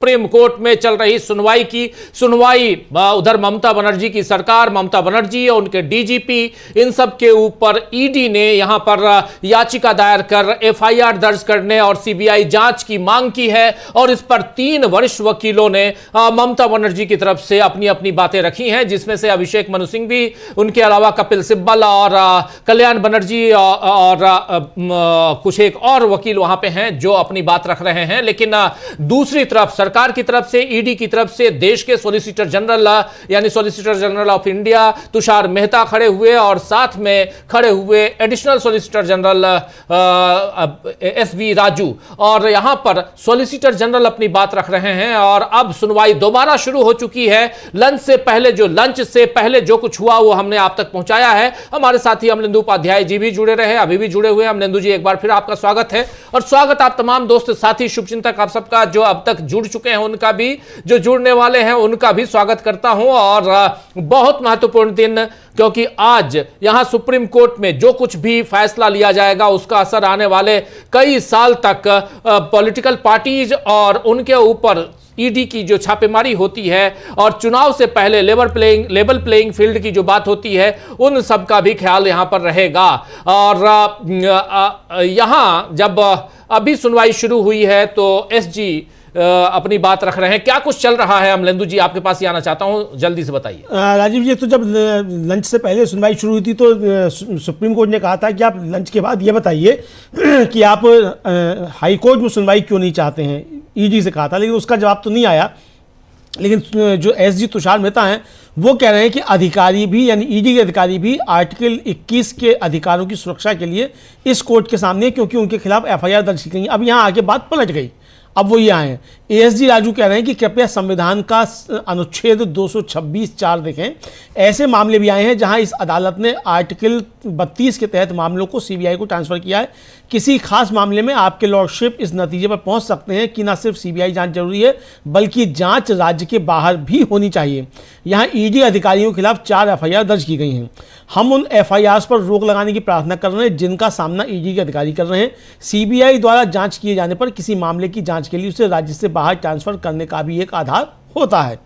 Supreme court में चल रही सुनवाई उधर ममता बनर्जी की सरकार, ममता बनर्जी और उनके डीजीपी, इन सब के ऊपर ईडी ने यहां पर याचिका दायर कर एफआईआर दर्ज करने और सीबीआई जांच की मांग की है। और इस पर 3 वरिष्ठ वकीलों ने ममता बनर्जी की तरफ से अपनी अपनी बातें रखी हैं, जिसमें से अभिषेक मनु सिंह भी, उनके अलावा कपिल सिब्बल और कल्याण बनर्जी और कुछ एक और वकील वहां पे हैं जो अपनी बात रख रहे हैं। लेकिन दूसरी तरफ सरकार की तरफ से, ईडी की तरफ से देश के सॉलिसिटर जनरल यानी solicitor general of India Tushar Mehta खड़े हुए और साथ में खड़े हुए additional solicitor general S V Raju, और यहां पर सॉलिसिटर जनरल अपनी बात रख रहे हैं। और अब सुनवाई दोबारा शुरू हो चुकी है। लंच से पहले जो कुछ हुआ वो हमने आप तक पहुंचाया है। हमारे साथी अमलेंदु उपाध्याय जी भी जुड़े रहे, अभी भी जुड़े हुए। अमलेंदु जी, एक बार फिर आपका स्वागत है, और स्वागत आप तमाम दोस्त साथी शुभचिंतक आप सबका जो अब तक जुड़ चुके हैं उनका भी, जो जुड़ने वाले हैं उनका भी स्वागत करता हूं। और बहुत महत्वपूर्ण दिन, क्योंकि आज यहां सुप्रीम कोर्ट में जो कुछ भी फैसला लिया जाएगा उसका असर आने वाले कई साल तक पॉलिटिकल पार्टीज और उनके ऊपर ईडी की जो छापेमारी होती है और चुनाव से पहले लेवल प्लेइंग फील्ड की जो बात होती है, उन सब का भी ख्याल यहां पर रहेगा। और यहां जब अभी सुनवाई शुरू हुई है तो एसजी अपनी बात रख रहे हैं। क्या कुछ चल रहा है? अमलेंदु जी, आपके पास ही आना चाहता हूं, जल्दी से बताइए। राजीव जी, तो जब लंच से पहले सुनवाई शुरू हुई थी तो सुप्रीम कोर्ट ने कहा था कि आप लंच के बाद ये बताइए कि आप हाई कोर्ट में सुनवाई क्यों नहीं चाहते हैं, ईडी से कहा था, लेकिन उसका जवाब तो नहीं आया। लेकिन जो एसजी तुषार मेहता हैं वो कह रहे हैं कि अधिकारी भी, यानी ईडी के अधिकारी भी आर्टिकल 21 के अधिकारों की सुरक्षा के लिए इस कोर्ट के सामने, क्योंकि उनके खिलाफ एफआईआर दर्ज की गई। अब यहाँ आगे बात पलट गई, अब वो ये आए हैं। एएसजी राजू कह रहे हैं कि कृपया संविधान का अनुच्छेद 226(4) देखें। ऐसे मामले भी आए हैं जहां इस अदालत ने आर्टिकल 32 के तहत मामलों को सीबीआई को ट्रांसफर किया है। किसी खास मामले में आपके लॉर्डशिप इस नतीजे पर पहुंच सकते हैं कि न सिर्फ सीबीआई जांच जरूरी है बल्कि जांच राज्य के बाहर भी होनी चाहिए। यहां ईडी अधिकारियों के खिलाफ 4 एफआईआर दर्ज की गई हैं। हम उन एफआईआर पर रोक लगाने की प्रार्थना कर रहे हैं जिनका सामना ईडी के अधिकारी कर रहे हैं। सीबीआई द्वारा जांच किए जाने पर किसी मामले की जांच के लिए उसे राज्य से बाहर ट्रांसफर करने का भी एक आधार होता है।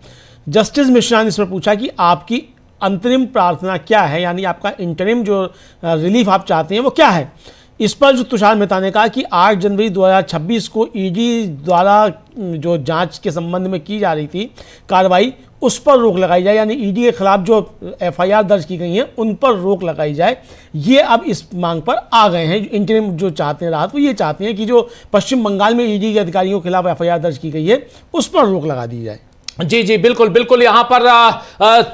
जस्टिस मिश्रा ने इस पर पूछा कि आपकी अंतरिम प्रार्थना क्या है, यानी आपका इंटरिम जो रिलीफ आप चाहते हैं वो क्या है। इस पर जो तुषार मेहता ने कहा कि 8 जनवरी 2026 को ईडी द्वारा जो जांच के संबंध में की जा रही थी कार्रवाई, उस पर रोक लगाई जाए, यानी ईडी के खिलाफ जो एफआईआर दर्ज की गई हैं उन पर रोक लगाई जाए। ये अब इस मांग पर आ गए हैं। इंटरिम जो चाहते हैं राहत, वो ये चाहते हैं कि जो पश्चिम बंगाल में ईडी के अधिकारियों के खिलाफ एफआईआर दर्ज की गई है उस पर रोक लगा दी जाए। जी जी, बिल्कुल बिल्कुल। यहां पर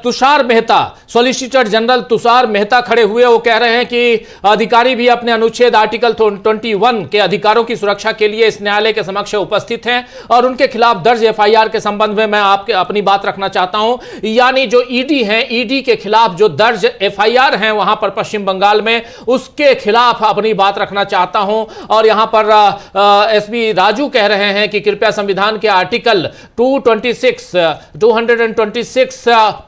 तुषार मेहता, सॉलिसिटर जनरल तुषार मेहता खड़े हुए, वो कह रहे हैं कि अधिकारी भी अपने अनुच्छेद आर्टिकल 21 के अधिकारों की सुरक्षा के लिए इस न्यायालय के समक्ष उपस्थित हैं और उनके खिलाफ दर्ज एफआईआर के संबंध में मैं आपके अपनी बात रखना चाहता हूं। यानी जो ईडी है, ईडी के खिलाफ जो दर्ज एफआईआर हैं वहां पर पश्चिम बंगाल में, उसके खिलाफ अपनी बात रखना चाहता हूं। और यहां पर एसबी राजू कह रहे हैं कि कृपया संविधान के आर्टिकल 226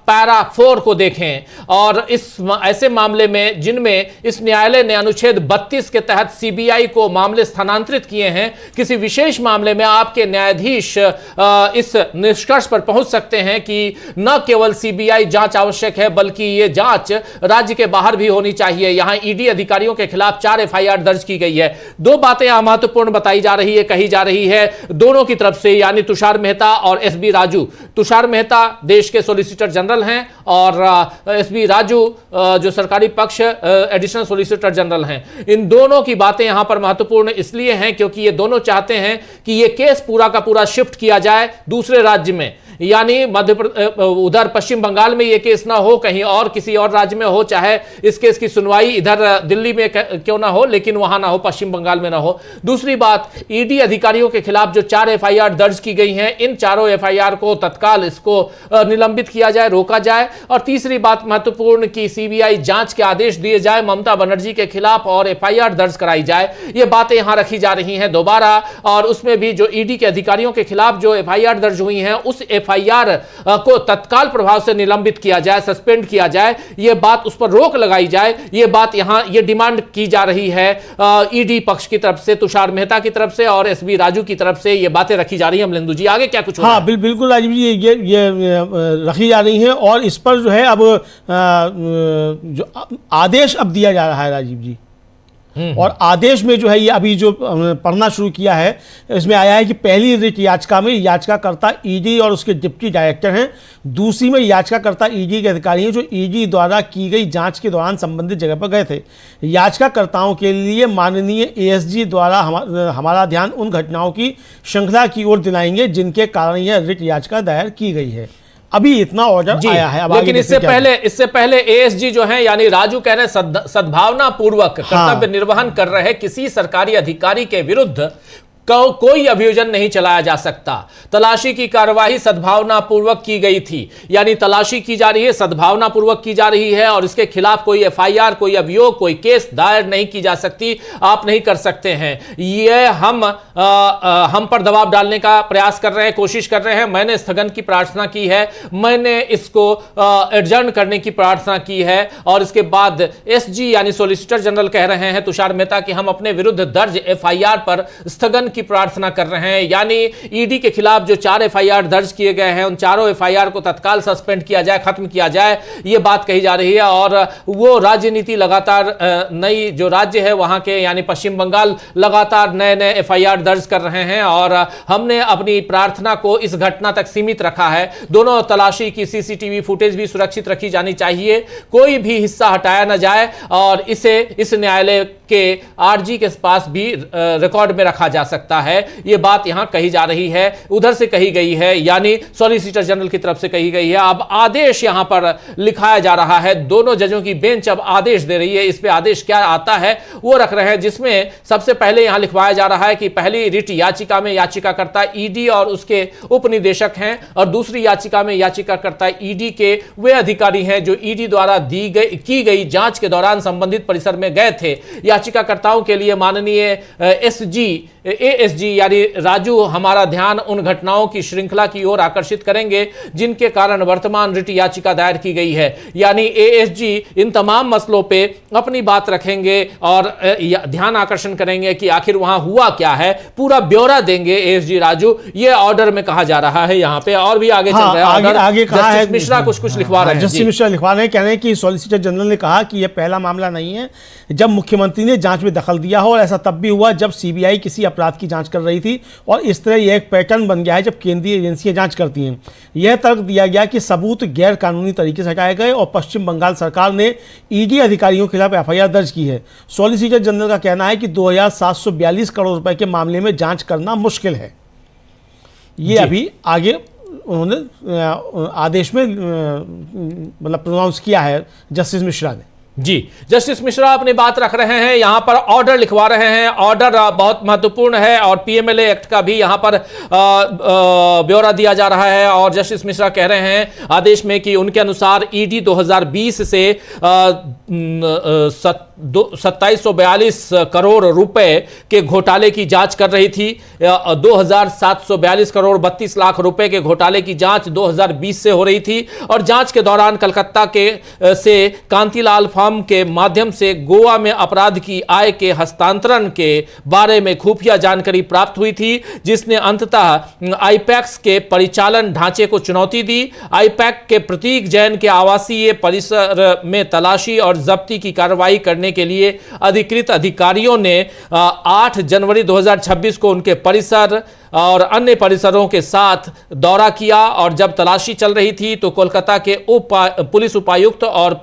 पैरा 4 को देखें और इस ऐसे मामले में जिनमें इस न्यायालय ने अनुच्छेद 32 के तहत सीबीआई को मामले स्थानांतरित किए हैं, किसी विशेष मामले में आपके न्यायाधीश इस निष्कर्ष पर पहुंच सकते हैं कि न केवल सीबीआई जांच आवश्यक है बल्कि यह जांच राज्य के बाहर भी होनी चाहिए। यहां ईडी अधिकारियों के खिलाफ 4 एफआईआर दर्ज की गई है। 2 बातें यहां महत्वपूर्ण बताई जा रही है, कही जा रही है दोनों की तरफ से, यानी तुषार मेहता और एसबी राजू। तुषार मेहता देश के सॉलिसिटर जनरल हैं और एसबी राजू जो सरकारी पक्ष एडिशनल सॉलिसिटर जनरल हैं। इन दोनों की बातें यहां पर महत्वपूर्ण इसलिए हैं क्योंकि ये दोनों चाहते हैं कि ये केस पूरा का पूरा शिफ्ट किया जाए दूसरे राज्य में, यानी उधर पश्चिम बंगाल में ये केस ना हो, कहीं और किसी और राज्य में हो, चाहे इस केस की सुनवाई इधर दिल्ली में क्यों ना हो, लेकिन वहां ना हो, पश्चिम बंगाल में ना हो। दूसरी बात, ईडी अधिकारियों के खिलाफ जो 4 एफआईआर दर्ज की गई हैं, इन चारों एफआईआर को तत्काल इसको निलंबित किया जाए, रोका जाए। और तीसरी बात महत्वपूर्ण कि सीबीआई जांच के आदेश दिए जाए ममता बनर्जी के खिलाफ और एफआईआर दर्ज कराई जाए। ये बातें यहां रखी जा रही हैं दोबारा, और उसमें भी जो ईडी के अधिकारियों के खिलाफ जो एफआईआर दर्ज हुई हैं उस एफआईआर को तत्काल प्रभाव से निलंबित किया जाए, सस्पेंड किया जाए, यह बात, उस पर रोक लगाई जाए, यह बात यहां ये डिमांड की जा रही है ईडी पक्ष की तरफ से, तुषार मेहता की तरफ से और एसबी राजू की तरफ से ये बातें रखी जा रही है। अमलेंदु जी, आगे क्या कुछ हो रहा है? बिल्कुल राजीव जी, ये रखी जा रही है और इस पर जो है अब जो आदेश अब दिया जा रहा है राजीव जी। और आदेश में जो है ये अभी जो पढ़ना शुरू किया है, इसमें आया है कि पहली रिट याचिका में याचिकाकर्ता ईडी और उसके डिप्टी डायरेक्टर हैं, दूसरी में याचिकाकर्ता ईडी के अधिकारी हैं जो ईडी द्वारा की गई जांच के दौरान संबंधित जगह पर गए थे। याचिकाकर्ताओं के लिए माननीय एएसजी द्वारा हमारा ध्यान उन घटनाओं की श्रृंखला की ओर दिलाएंगे जिनके कारण यह रिट याचिका दायर की गई है। अभी इतना ऑर्डर आया है। अब लेकिन इससे पहले एएसजी जो है, यानी राजू कह रहे हैं सद्भावना पूर्वक कर्तव्य निर्वहन कर रहे किसी सरकारी अधिकारी के विरुद्ध कोई अभियोजन नहीं चलाया जा सकता। तलाशी की कार्यवाही सद्भावना पूर्वक की गई थी, यानी तलाशी की जा रही है, सद्भावना पूर्वक की जा रही है और इसके खिलाफ कोई एफआईआर, कोई अभियोग, कोई केस दायर नहीं की जा सकती, आप नहीं कर सकते हैं। ये हम पर दबाव डालने का प्रयास कर रहे हैं, कोशिश कर रहे हैं। मैंने स्थगन की प्रार्थना की है, मैंने इसको एडजर्न करने की प्रार्थना की है और इसके बाद एसजी यानी सॉलिसिटर जनरल कह रहे हैं तुषार मेहता कि हम अपने विरुद्ध दर्ज एफआईआर पर स्थगन की प्रार्थना कर रहे हैं। यानी ईडी के खिलाफ जो 4 एफआईआर दर्ज किए गए हैं, उन चारों एफआईआर को तत्काल सस्पेंड किया जाए, खत्म किया जाए, यह बात कही जा रही है। और वो राजनीति लगातार नई जो राज्य है वहां के, यानी पश्चिम बंगाल, लगातार नए नए एफआईआर दर्ज कर रहे हैं और हमने अपनी प्रार्थना को इस घटना तक सीमित रखा है। दोनों तलाशी की सीसीटीवी फुटेज भी सुरक्षित रखी जानी चाहिए, कोई भी हिस्सा हटाया ना जाए और इसे इस न्यायालय के आरजी के पास भी रिकॉर्ड में रखा जा सकता है। यह बात यहां कही जा रही है, उधर से कही गई है, यानी सॉलिसिटर जनरल की तरफ से कही गई है। अब आदेश यहां पर लिखाया जा रहा है, दोनों जजों की बेंच अब आदेश दे रही है। इस पे आदेश क्या आता है वो रख रहे हैं, जिसमें सबसे पहले यहां लिखवाया जा रहा है कि पहली रिट याचिका में याचिकाकर्ता ईडी और उसके उपनिदेशक हैं और दूसरी याचिका में याचिकाकर्ता ईडी के वे अधिकारी हैं जो ईडी द्वारा की गई जांच के दौरान संबंधित परिसर में गए थे। याचिकाकर्ताओं के लिए माननीय एएसजी यानी राजू हमारा ध्यान उन घटनाओं की श्रृंखला की ओर आकर्षित करेंगे जिनके कारण वर्तमान रिट याचिका दायर की गई है। यानी एएसजी इन तमाम मसलों पे अपनी बात रखेंगे और ध्यान आकर्षण करेंगे कि आखिर वहां हुआ क्या है, पूरा ब्यौरा देंगे एएसजी राजू। ये ऑर्डर में कहा जा रहा है। यहां पे और भी आगे चल रहा है, आगे कहा है मिश्रा कुछ लिखवा रहे हैं। जस्टिस मिश्रा लिखवा रहे हैं, कह रहे हैं कि सॉलिसिटर जनरल ने कहा कि यह पहला मामला नहीं है जब मुख्यमंत्री ने जांच में दखल दिया हो, और ऐसा तब भी हुआ जब सीबीआई किसी अपराध की जांच कर रही थी और इस तरह यह एक पैटर्न बन गया है जब केंद्रीय एजेंसियां जांच करती हैं। यह तर्क दिया गया कि सबूत गैर कानूनी तरीके से हटाए गए और पश्चिम बंगाल सरकार ने ईडी अधिकारियों के खिलाफ एफआईआर दर्ज की है। सॉलिसिटर जनरल का कहना है कि 2742 करोड़ रुपए के मामले में जांच करना मुश्किल है। ये अभी आगे उन्होंने आदेश में मतलब प्रोनाउंस किया है जस्टिस मिश्रा ने। जी, जस्टिस मिश्रा अपनी बात रख रहे हैं, यहां पर ऑर्डर लिखवा रहे हैं। ऑर्डर बहुत महत्वपूर्ण है और पीएमएलए एक्ट का भी यहां पर ब्यौरा दिया जा रहा है। और जस्टिस मिश्रा कह रहे हैं आदेश में कि उनके अनुसार ईडी 2020 से 2742 करोड़ रुपए के घोटाले की जांच कर रही थी। 2742 करोड़ 32 लाख रुपए के घोटाले की जांच 2020 से हो रही थी और जांच के दौरान कलकत्ता से कांतिलाल के माध्यम से गोवा में अपराध की आय के हस्तांतरण के बारे में खुफिया जानकारी प्राप्त हुई थी, जिसने अंततः आईपैक्स के परिचालन ढांचे को चुनौती दी। आईपैक के प्रतीक जैन के आवासीय परिसर में तलाशी और जब्ती की कार्रवाई करने के लिए अधिकृत अधिकारियों ने 8 जनवरी 2026 को उनके परिसर और अन्य परिसरों के साथ दौरा किया और जब तलाशी चल रही थी तो कोलकाता के पुलिस उपायुक्त और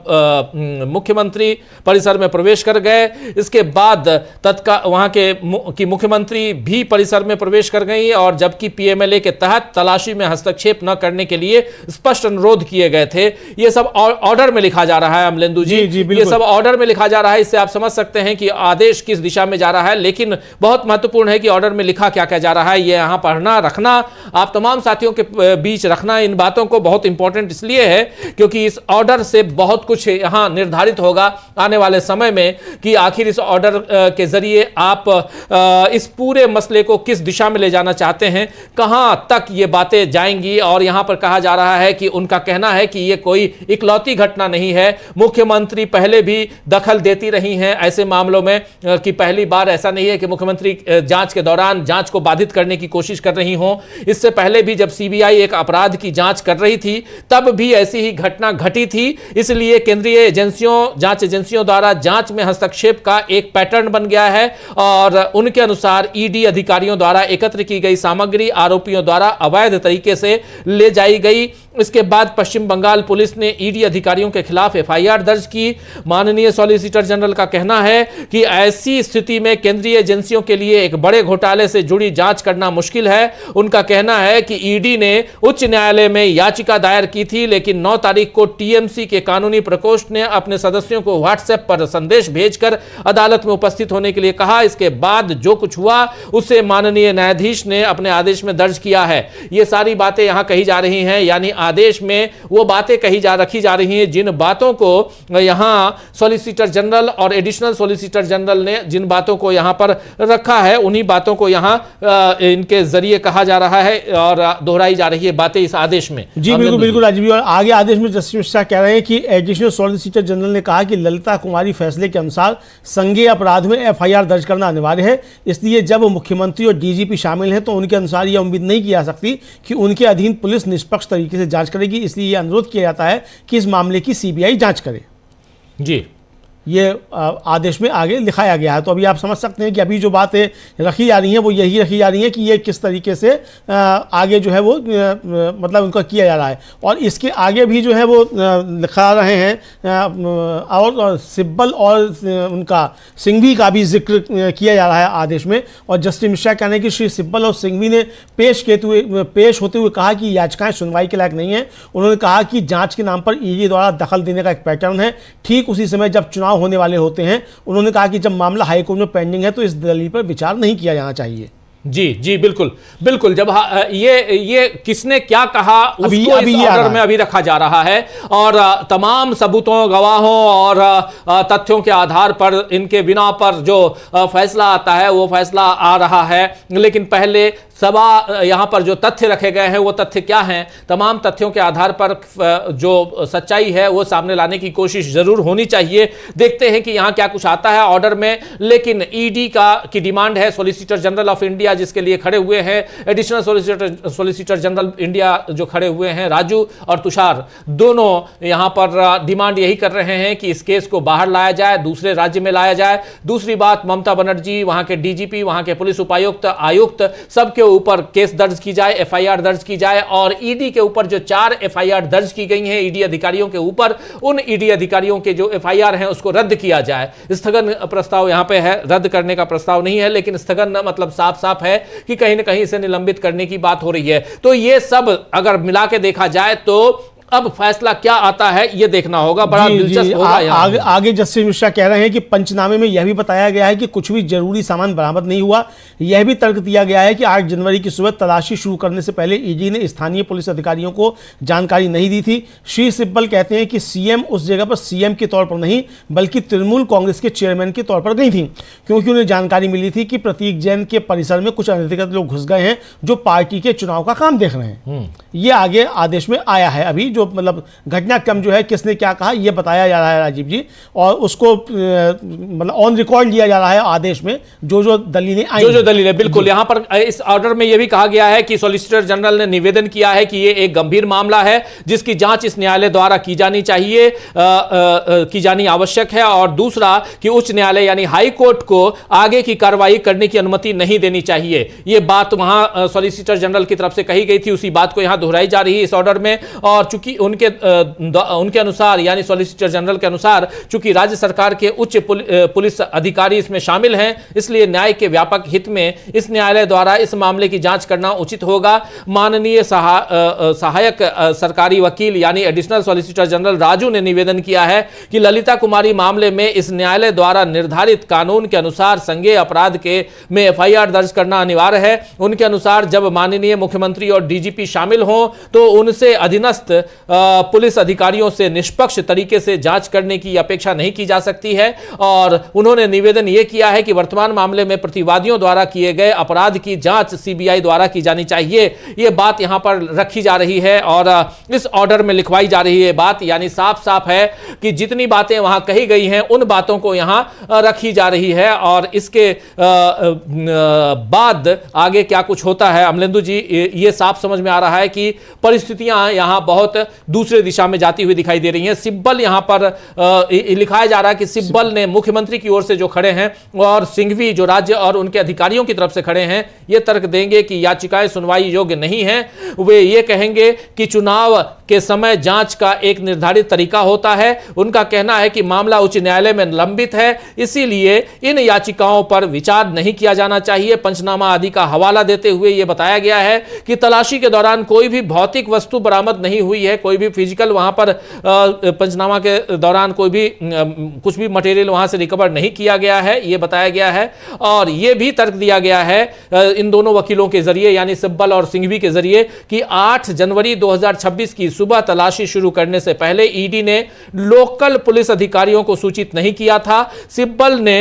मुख्यमंत्री परिसर में प्रवेश कर गए। इसके बाद वहां के मुख्यमंत्री भी परिसर में प्रवेश कर गई और जबकि पीएमएलए के तहत तलाशी में हस्तक्षेप न करने के लिए स्पष्ट अनुरोध किए गए थे। ये सब ऑर्डर में लिखा जा रहा है अमलेंदु जी, ये सब ऑर्डर में लिखा जा रहा है। इससे आप समझ सकते हैं कि आदेश किस दिशा में जा रहा है, लेकिन बहुत महत्वपूर्ण है कि ऑर्डर में लिखा क्या क्या जा रहा है। ये यहाँ पढ़ना रखना, आप तमाम साथियों के बीच रखना इन बातों को बहुत इंपॉर्टेंट इसलिए है क्योंकि इस ऑर्डर से बहुत कुछ यहाँ निर्धारित होगा आने वाले समय में कि आखिर इस ऑर्डर के जरिए आप इस पूरे मसले को किस दिशा में ले जाना चाहते हैं, कहां तक ये बातें जाएंगी। और यहां पर कहा जा रहा है कि उनका कहना है कि ये कोई इकलौती घटना नहीं है, मुख्यमंत्री पहले भी दखल देती रही हैं ऐसे मामलों में कि पहली बार ऐसा नहीं है कि मुख्यमंत्री जांच के दौरान जांच को बाधित करने की कोशिश कर रही हों। इससे पहले भी जब सीबीआई एक अपराध की जांच कर रही थी तब भी ऐसी ही घटना घटी थी। इसलिए केंद्रीय एजेंसियों, जांच एजेंसियों द्वारा जांच में हस्तक्षेप का एक पैटर्न बन गया है और उनके अनुसार ईडी अधिकारियों द्वारा एकत्र की गई सामग्री आरोपियों द्वारा अवैध तरीके से ले जाई गई। इसके बाद पश्चिम बंगाल पुलिस ने ईडी अधिकारियों के खिलाफ एफआईआर दर्ज की। माननीय सॉलिसिटर जनरल का कहना है कि ऐसी स्थिति में केंद्रीय एजेंसियों के लिए एक बड़े घोटाले से जुड़ी जांच करना मुश्किल है। उनका कहना है कि ईडी ने उच्च न्यायालय में याचिका दायर की थी, लेकिन 9 तारीख को टीएमसी के कानूनी प्रकोष्ठ ने अपने सदस्यों को व्हाट्सएप पर संदेश भेजकर अदालत में उपस्थित होने के लिए कहा। इसके बाद जो कुछ हुआ उसे माननीय न्यायाधीश ने अपने आदेश में दर्ज किया है। ये सारी बातें यहां कही जा रही हैं, यानी आदेश में वो बातें रखी जा रही हैं जिन बातों को यहां सॉलिसिटर जनरल और एडिशनल सॉलिसिटर जनरल ने जिन बातों को यहां पर रखा है उन्हीं बातों को यहां इनके जरिए कहा जा रहा है और दोहराई जा रही है बातें इस आदेश में। जी बिल्कुल बिल्कुल राजीव जी। और आगे आदेश में जस्टिस मिश्रा कह रहे हैं कि एडिशनल सॉलिसिटर जनरल ने कहा कि ललिता कुमारी फैसले के अनुसार संज्ञेय अपराध में एफआईआर दर्ज करना अनिवार्य है। इसलिए जब मुख्यमंत्री और डीजीपी शामिल हैं तो उनके अनुसार यह उम्मीद नहीं की जा सकती कि उनके अधीन पुलिस निष्पक्ष तरीके से जांच करेगी। इसलिए यह अनुरोध किया जाता है कि इस मामले की सीबीआई जांच करे। जी, ये आदेश में आगे लिखाया गया है। तो अभी आप समझ सकते हैं कि अभी जो बातें रखी जा रही हैं वो यही रखी जा रही हैं कि ये किस तरीके से आगे जो है वो मतलब उनका किया जा रहा है। और इसके आगे भी जो है वो लिखा रहे हैं और सिब्बल और उनका सिंघवी का भी जिक्र किया जा रहा है आदेश में। और जस्टिस मिश्रा कहने हैं कि श्री सिब्बल और सिंघवी ने पेश होते हुए कहा कि याचिकाएं सुनवाई के लायक नहीं है। उन्होंने कहा कि जाँच के नाम पर ईडी द्वारा दखल देने का एक पैटर्न है। ठीक उसी समय जब चुनाव होने वाले होते हैं उन्होंने कहा कि जब मामला हाईकोर्ट में पेंडिंग है तो इस दलील पर विचार नहीं किया जाना चाहिए। जी जी बिल्कुल बिल्कुल। जब ये किसने क्या कहा उसको इस ऑर्डर में अभी रखा जा रहा है और तमाम सबूतों, गवाहों और तथ्यों के आधार पर इनके बिना पर जो फैसला आता है वो फैसला आ रहा है। लेकिन पहले यहां पर जो तथ्य रखे गए हैं वो तथ्य क्या हैं, तमाम तथ्यों के आधार पर जो सच्चाई है वो सामने लाने की कोशिश जरूर होनी चाहिए। देखते हैं कि यहां क्या कुछ आता है ऑर्डर में। लेकिन ईडी की डिमांड है, सॉलिसिटर जनरल ऑफ इंडिया जिसके लिए खड़े हुए हैं, एडिशनल सॉलिसिटर जनरल इंडिया जो खड़े हुए हैं, राजू और तुषार, दोनों यहां पर डिमांड यही कर रहे हैं कि इस केस को बाहर लाया जाए, दूसरे राज्य में लाया जाए। दूसरी बात, ममता बनर्जी, वहां के डीजीपी, वहां के पुलिस उपायुक्त, आयुक्त, सबके ऊपर केस दर्ज की जाए, एफआईआर दर्ज की जाए। और ईडी के ऊपर जो 4 एफआईआर दर्ज की गई हैं ईडी अधिकारियों के ऊपर, उन ईडी अधिकारियों के जो एफआईआर हैं उसको रद्द किया जाए। स्थगन प्रस्ताव यहां पे है, रद्द करने का प्रस्ताव नहीं है, लेकिन स्थगन मतलब साफ साफ है कि कहीं ना कहीं इसे निलंबित करने की बात हो रही है। तो ये सब अगर मिला के देखा जाए तो अब फैसला क्या आता है ये देखना होगा, बड़ा दिलचस्प होगा। आगे जस्टिस मिश्रा कह रहे हैं कि पंचनामे में यह भी बताया गया है कि कुछ भी जरूरी सामान बरामद नहीं हुआ। यह भी तर्क दिया गया है कि 8 जनवरी की सुबह तलाशी शुरू करने से पहले ईडी ने स्थानीय पुलिस अधिकारियों को जानकारी नहीं दी थी। श्री सिब्बल कहते हैं कि सीएम उस जगह पर सीएम के तौर पर नहीं बल्कि तृणमूल कांग्रेस के चेयरमैन के तौर पर गई थी, क्योंकि उन्हें जानकारी मिली थी कि प्रतीक जैन के परिसर में कुछ अनधिकृत लोग घुस गए हैं जो पार्टी के चुनाव का काम देख रहे हैं। ये आगे आदेश में आया है। अभी जो मतलब घटनाक्रम जो है किसने क्या कहा यह बताया जा रहा है राजीव जी, और उसको मतलब ऑन रिकॉर्ड लिया जा रहा है आदेश में जो दलीलें आई, जो दलीलें। बिल्कुल, यहां पर इस ऑर्डर में यह भी कहा गया है कि सॉलिसिटर जनरल ने निवेदन किया है कि यह एक गंभीर मामला है जिसकी जांच इस न्यायालय द्वारा की जानी चाहिए, की जानी आवश्यक है। और दूसरा कि उच्च न्यायालय यानी हाई कोर्ट को आगे की कार्रवाई करने की अनुमति नहीं देनी चाहिए। यह बात वहां सॉलिसिटर जनरल की तरफ से कही गई थी, उसी बात को यहां दोहराई जा रही है इस ऑर्डर में। और चूंकि उनके अनुसार, यानी सॉलिसिटर जनरल के अनुसार, चूंकि राज्य सरकार के उच्च पुलिस अधिकारी इसमें शामिल हैं, इसलिए न्याय के व्यापक हित में इस न्यायालय द्वारा इस मामले की जांच करना उचित होगा। माननीय सहायक सरकारी वकील यानी एडिशनल सॉलिसिटर जनरल राजू ने निवेदन किया है कि ललिता कुमारी मामले में इस न्यायालय द्वारा निर्धारित कानून के अनुसार संज्ञेय अपराध के में एफआईआर दर्ज करना अनिवार्य है। उनके अनुसार जब माननीय मुख्यमंत्री और डीजीपी शामिल हों तो उनसे अधीनस्थ पुलिस अधिकारियों से निष्पक्ष तरीके से जांच करने की अपेक्षा नहीं की जा सकती है। और उन्होंने निवेदन यह किया है कि वर्तमान मामले में प्रतिवादियों द्वारा किए गए अपराध की जांच सीबीआई द्वारा की जानी चाहिए। यह बात यहां पर रखी जा रही है और इस ऑर्डर में लिखवाई जा रही है बात, यानी साफ साफ है कि जितनी बातें वहां कही गई हैं उन बातों को यहां रखी जा रही है। और इसके बाद आगे क्या कुछ होता है अमलेंदु जी, ये साफ समझ में आ रहा है कि परिस्थितियां यहां बहुत दूसरे दिशा में जाती हुई दिखाई दे रही हैं। सिब्बल यहां पर लिखाया जा रहा है कि सिब्बल ने मुख्यमंत्री की ओर से जो खड़े हैं और सिंघवी जो राज्य और उनके अधिकारियों की तरफ से खड़े हैं, ये तर्क देंगे कि याचिकाएं सुनवाई योग्य नहीं है। वे ये कहेंगे कि चुनाव के समय जांच का एक निर्धारित तरीका होता है। उनका कहना है कि मामला उच्च न्यायालय में लंबित है, इसीलिए इन याचिकाओं पर विचार नहीं किया जाना चाहिए। पंचनामा आदि का हवाला देते हुए यह बताया गया है कि तलाशी के दौरान कोई भी भौतिक वस्तु बरामद नहीं हुई है, कोई भी फिजिकल वहां पर पंचनामा के दौरान कोई भी कुछ भी मटेरियल वहां से रिकवर नहीं किया गया है, यह बताया गया है। और यह भी तर्क दिया गया है इन दोनों वकीलों के जरिए यानी सिब्बल और सिंघवी के जरिए कि 8 जनवरी 2026 की सुबह तलाशी शुरू करने से पहले ईडी ने लोकल पुलिस अधिकारियों को सूचित नहीं किया था। सिब्बल ने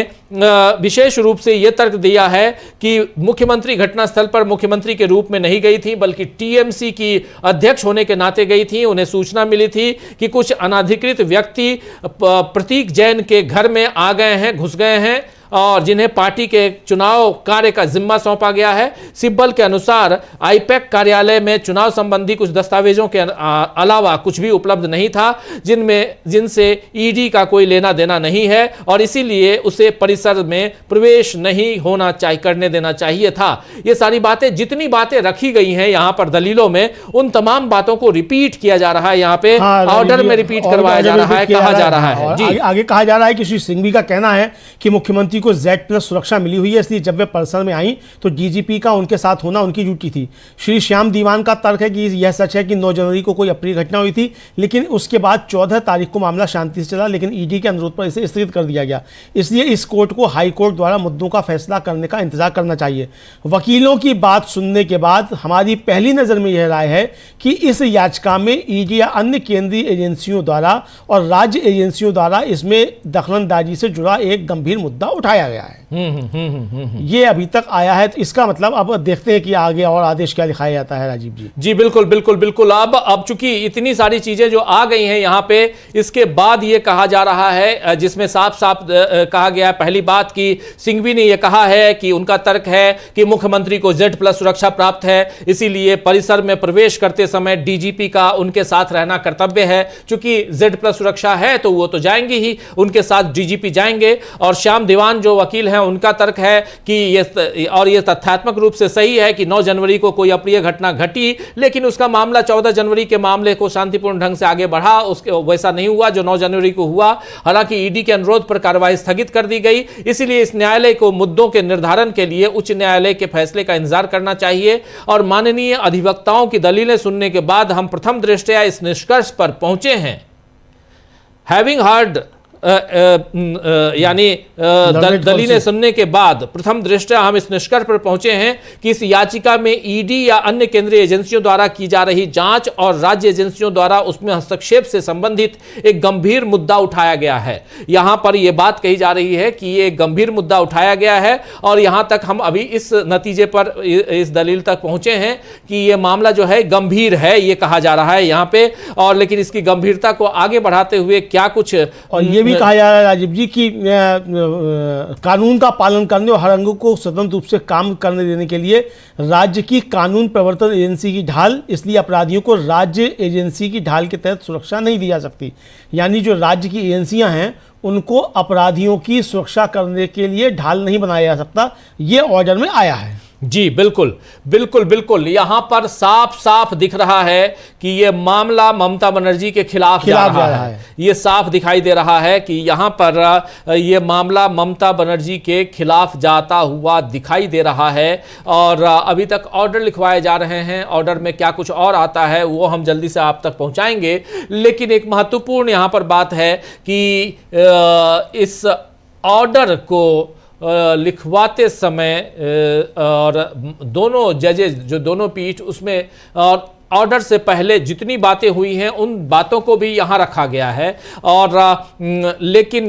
विशेष रूप से यह तर्क दिया है कि मुख्यमंत्री घटनास्थल पर मुख्यमंत्री के रूप में नहीं गई थी, बल्कि टीएमसी की अध्यक्ष होने के नाते गई थी। उन्हें सूचना मिली थी कि कुछ अनधिकृत व्यक्ति प्रतीक जैन के घर में आ गए हैं, घुस गए हैं और जिन्हें पार्टी के चुनाव कार्य का जिम्मा सौंपा गया है। सिब्बल के अनुसार आईपैक कार्यालय में चुनाव संबंधी कुछ दस्तावेजों के अलावा कुछ भी उपलब्ध नहीं था जिनसे ईडी का कोई लेना देना नहीं है और इसीलिए उसे परिसर में प्रवेश नहीं होना करने देना चाहिए था। ये सारी बातें, जितनी बातें रखी गई हैं यहां पर दलीलों में, उन तमाम बातों को रिपीट किया जा रहा है। यहां पे ऑर्डर में रिपीट करवाया जा रहा है, कहा जा रहा है जी। आगे कहा जा रहा है कि श्री सिंघवी का कहना है कि मुख्यमंत्री को Z+ सुरक्षा मिली हुई है, इसलिए जब वे परिसर में आई तो डीजीपी का उनके साथ होना उनकी ड्यूटी थी। श्री श्याम दीवान का तर्क है कि यह सच है कि 9 जनवरी को कोई अप्रिय घटना हुई थी, लेकिन उसके बाद 14 तारीख को मामला शांति से चला, लेकिन ईडी के अनुरोध पर इसे स्थगित कर दिया गया। इसलिए इस कोर्ट को हाई कोर्ट द्वारा मुद्दों का फैसला करने का इंतजार करना चाहिए। वकीलों की बात सुनने के बाद हमारी पहली नजर में यह राय है कि इस याचिका में ईडी या अन्य केंद्रीय एजेंसियों द्वारा और राज्य एजेंसियों द्वारा इसमें दखलंदाजी से जुड़ा एक गंभीर मुद्दा उठाया गया है। ये अभी तक आया है, तो इसका मतलब अब देखते हैं कि आगे और आदेश क्या दिखाया जाता है। राजीव जी जी बिल्कुल बिल्कुल बिल्कुल। अब चूंकि इतनी सारी चीजें जो आ गई हैं यहाँ पे, इसके बाद ये कहा जा रहा है जिसमें साफ साफ कहा गया, पहली बात कि सिंघवी ने यह कहा है कि उनका तर्क है कि मुख्यमंत्री को Z+ सुरक्षा प्राप्त है, इसीलिए परिसर में प्रवेश करते समय डीजीपी का उनके साथ रहना कर्तव्य है। चूंकि Z+ सुरक्षा है तो वो तो जाएंगे ही, उनके साथ डीजीपी जाएंगे। और श्याम दीवान जो वकील हैं उनका तर्क है कि ये तथ्यात्मक रूप से सही है कि 9 जनवरी को कोई अप्रिय घटना घटी, लेकिन उसका मामला 14 जनवरी के मामले को शांतिपूर्ण ढंग से आगे बढ़ा, उसके वैसा नहीं हुआ जो 9 जनवरी को हुआ। हालांकि ईडी के अनुरोध पर कार्रवाई स्थगित कर दी गई, इसलिए इस न्यायालय को मुद्दों के निर्धारण के लिए उच्च न्यायालय के फैसले का इंतजार करना चाहिए। और माननीय अधिवक्ताओं की दलीलें सुनने के बाद हम प्रथम दृष्टया इस निष्कर्ष पर पहुंचे हैं, हैविंग हर्ड यानी दलीलें सुनने के बाद प्रथम दृष्टया हम इस निष्कर्ष पर पहुंचे हैं कि इस याचिका में ईडी या अन्य केंद्रीय एजेंसियों द्वारा की जा रही जांच और राज्य एजेंसियों द्वारा उसमें हस्तक्षेप से संबंधित एक गंभीर मुद्दा उठाया गया है। यहां पर यह बात कही जा रही है कि यह गंभीर मुद्दा उठाया गया है और यहां तक हम अभी इस नतीजे पर, इस दलील तक पहुंचे हैं कि यह मामला जो है गंभीर है, यह कहा जा रहा है यहां पे। और लेकिन इसकी गंभीरता को आगे बढ़ाते हुए क्या कुछ, और ये भी कहा जा रहा है राजीव जी कि कानून का पालन करने और हर अंग को स्वतंत्र रूप से काम करने देने के लिए राज्य की कानून प्रवर्तन एजेंसी की ढाल, इसलिए अपराधियों को राज्य एजेंसी की ढाल के तहत सुरक्षा नहीं दी जा सकती। यानी जो राज्य की एजेंसियां हैं उनको अपराधियों की सुरक्षा करने के लिए ढाल नहीं बनाया जा सकता, ये ऑर्डर में आया है। जी बिल्कुल बिल्कुल बिल्कुल, यहां पर साफ साफ दिख रहा है कि यह मामला ममता बनर्जी के खिलाफ जा रहा है। यह साफ दिखाई दे रहा है कि यहां पर यह मामला ममता बनर्जी के खिलाफ जाता हुआ दिखाई दे रहा है। और अभी तक ऑर्डर लिखवाए जा रहे हैं, ऑर्डर में क्या कुछ और आता है वो हम जल्दी से आप तक पहुंचाएंगे। लेकिन एक महत्वपूर्ण यहां पर बात है कि इस ऑर्डर को लिखवाते समय और दोनों जजेस, जो दोनों पीठ, उसमें और ऑर्डर से पहले जितनी बातें हुई हैं उन बातों को भी यहां रखा गया है। और लेकिन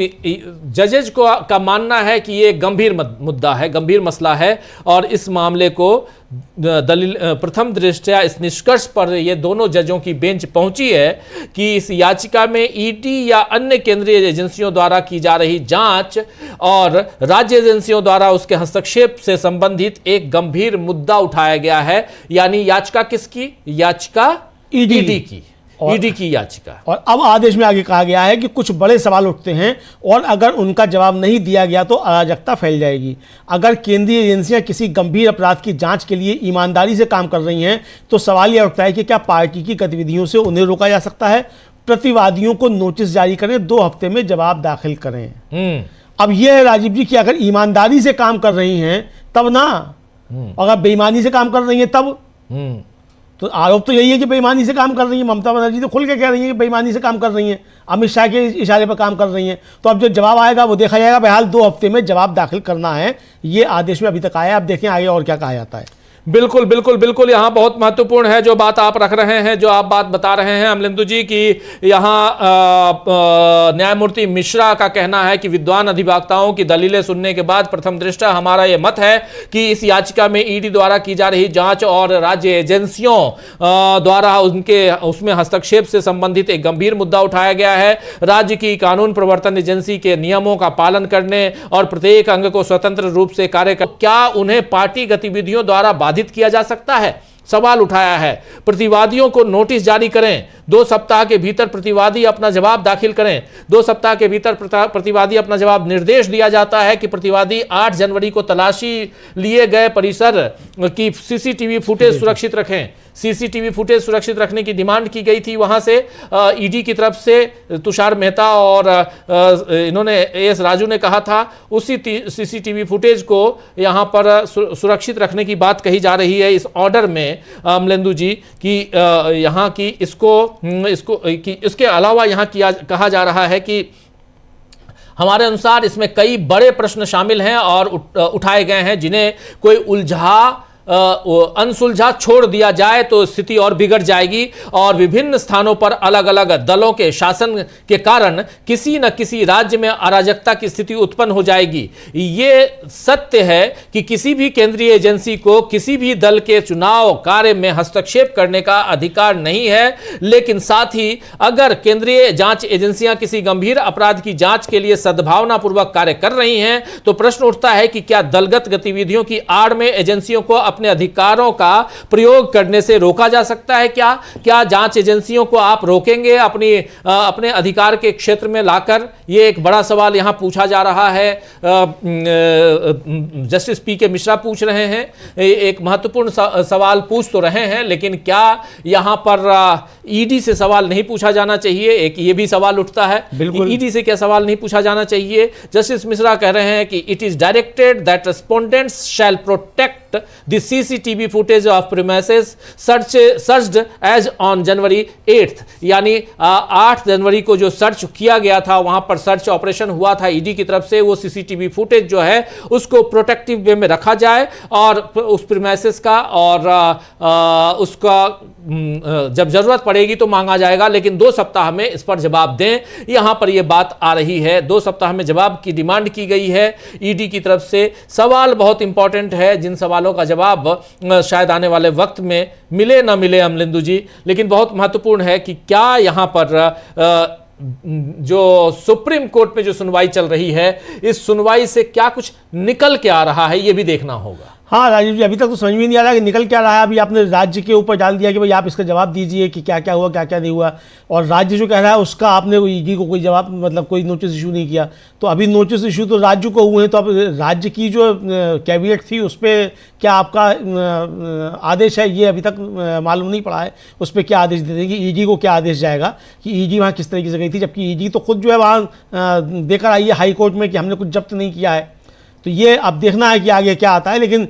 जजेज को का मानना है कि ये गंभीर मुद्दा है, गंभीर मसला है। और इस मामले को दलील प्रथम दृष्टया इस निष्कर्ष पर ये दोनों जजों की बेंच पहुंची है कि इस याचिका में ईडी या अन्य केंद्रीय एजेंसियों द्वारा की जा रही जांच और राज्य एजेंसियों द्वारा उसके हस्तक्षेप से संबंधित एक गंभीर मुद्दा उठाया गया है। यानी याचिका किसकी? याचिका ईडी की, ईडी की याचिका। और अब आदेश में आगे कहा गया है कि कुछ बड़े सवाल उठते हैं और अगर उनका जवाब नहीं दिया गया तो अराजकता फैल जाएगी। अगर केंद्रीय एजेंसियां किसी गंभीर अपराध की जांच के लिए ईमानदारी से काम कर रही हैं तो सवाल यह उठता है कि क्या पार्टी की गतिविधियों से उन्हें रोका जा सकता है? प्रतिवादियों को नोटिस जारी करें, 2 हफ्ते में जवाब दाखिल करें। अब यह है राजीव जी कि अगर ईमानदारी से काम कर रही हैं तब ना, अगर बेईमानी से काम कर रही हैं तब। तो आरोप तो यही है कि बेईमानी से काम कर रही है। ममता बनर्जी तो खुल के कह रही है कि बेईमानी से काम कर रही हैं, अमित शाह के इशारे पर काम कर रही हैं। तो अब जो जवाब आएगा वो देखा जाएगा। बहरहाल 2 हफ्ते में जवाब दाखिल करना है, ये आदेश में अभी तक आया। अब देखें आगे और क्या कहा जाता है। बिल्कुल बिल्कुल बिल्कुल, यहाँ बहुत महत्वपूर्ण है जो बात आप रख रहे हैं, जो आप बात बता रहे हैं अमलेंदु जी, कि यहाँ न्यायमूर्ति मिश्रा का कहना है कि विद्वान अधिवक्ताओं की दलीलें सुनने के बाद प्रथम दृष्टया हमारा यह मत है कि इस याचिका में ईडी द्वारा की जा रही जांच और राज्य एजेंसियों द्वारा उनके उसमें हस्तक्षेप से संबंधित एक गंभीर मुद्दा उठाया गया है। राज्य की कानून प्रवर्तन एजेंसी के नियमों का पालन करने और प्रत्येक अंग को स्वतंत्र रूप से कार्य कर, क्या उन्हें पार्टी गतिविधियों द्वारा बाधित किया जा सकता है? सवाल उठाया है। प्रतिवादियों को नोटिस जारी करें, 2 सप्ताह के भीतर प्रतिवादी अपना जवाब दाखिल करें। 2 सप्ताह के भीतर प्रतिवादी अपना जवाब, निर्देश दिया जाता है कि प्रतिवादी 8 जनवरी को तलाशी लिए गए परिसर की सीसीटीवी फुटेज सुरक्षित रखें। सीसीटीवी फुटेज सुरक्षित रखने की डिमांड की गई थी वहां से ईडी की तरफ से। तुषार मेहता और इन्होंने एएस राजू ने कहा था उसी सीसीटीवी फुटेज को यहां पर सुरक्षित रखने की बात कही जा रही है इस ऑर्डर में अमलेंदु जी, कि यहां की इसके अलावा यहां कहा जा रहा है कि हमारे अनुसार इसमें कई बड़े प्रश्न शामिल हैं और उठाए गए हैं जिन्हें कोई अनसुलझा छोड़ दिया जाए तो स्थिति और बिगड़ जाएगी और विभिन्न स्थानों पर अलग अलग दलों के शासन के कारण किसी न किसी राज्य में अराजकता की स्थिति उत्पन्न हो जाएगी। ये सत्य है कि किसी भी केंद्रीय एजेंसी को किसी भी दल के चुनाव कार्य में हस्तक्षेप करने का अधिकार नहीं है। लेकिन साथ ही अगर केंद्रीय जांच एजेंसियां किसी गंभीर अपराध की जांच के लिए सद्भावनापूर्वक कार्य कर रही हैं तो प्रश्न उठता है कि क्या दलगत गतिविधियों की आड़ में एजेंसियों को अपने अधिकारों का प्रयोग करने से रोका जा सकता है? क्या जांच एजेंसियों को आप रोकेंगे अपने अधिकार के क्षेत्र में लाकर? यह एक बड़ा सवाल यहां पूछा जा रहा है। जस्टिस पी के मिश्रा पूछ रहे हैं, एक महत्वपूर्ण सवाल पूछ तो रहे हैं, लेकिन क्या यहां पर ईडी से सवाल नहीं पूछा जाना चाहिए? एक ये भी सवाल उठता है, ईडी से क्या सवाल नहीं पूछा जाना चाहिए? जस्टिस मिश्रा कह रहे हैं कि it is directed that respondents shall protect the CCTV footage of premises searched as on January 8th। यानी 8 जनवरी को जो सर्च किया गया था, वहां पर सर्च ऑपरेशन हुआ था ईडी की तरफ से, वो सीसीटीवी फुटेज जो है उसको प्रोटेक्टिव वे में रखा जाए और उस प्रीमाइसेस का और उसका जब जरूरत पड़ेगी तो मांगा जाएगा, लेकिन 2 सप्ताह में इस पर जवाब दें। यहां पर यह बात आ रही है, 2 सप्ताह में जवाब की डिमांड की गई है ईडी की तरफ से। सवाल बहुत इंपॉर्टेंट है, जिन सवालों का जवाब शायद आने वाले वक्त में मिले ना मिले अमलेंदु जी, लेकिन बहुत महत्वपूर्ण है कि क्या यहां पर जो सुप्रीम कोर्ट में जो सुनवाई चल रही है, इस सुनवाई से क्या कुछ निकल के आ रहा है, यह भी देखना होगा। हाँ राजीव जी, अभी तक तो समझ में नहीं आ रहा कि निकल क्या रहा है। अभी आपने राज्य के ऊपर डाल दिया कि भाई आप इसका जवाब दीजिए कि क्या क्या हुआ क्या क्या नहीं हुआ, और राज्य जो कह रहा है उसका आपने ईडी को कोई जवाब मतलब कोई नोटिस इशू नहीं किया। तो अभी नोटिस इशू तो राज्य को हुए हैं, तो अब राज्य की जो कैबिनेट थी उस पर क्या आपका आदेश है, ये अभी तक मालूम नहीं पड़ा है। उस पर क्या आदेश देते हैं कि ईडी को क्या आदेश जाएगा कि ईडी वहाँ किस तरीके से गई थी, जबकि ईडी तो खुद जो है वहाँ देकर आई है हाई कोर्ट में कि हमने कुछ जब्त नहीं किया है। तो ये अब देखना है कि आगे क्या आता है, लेकिन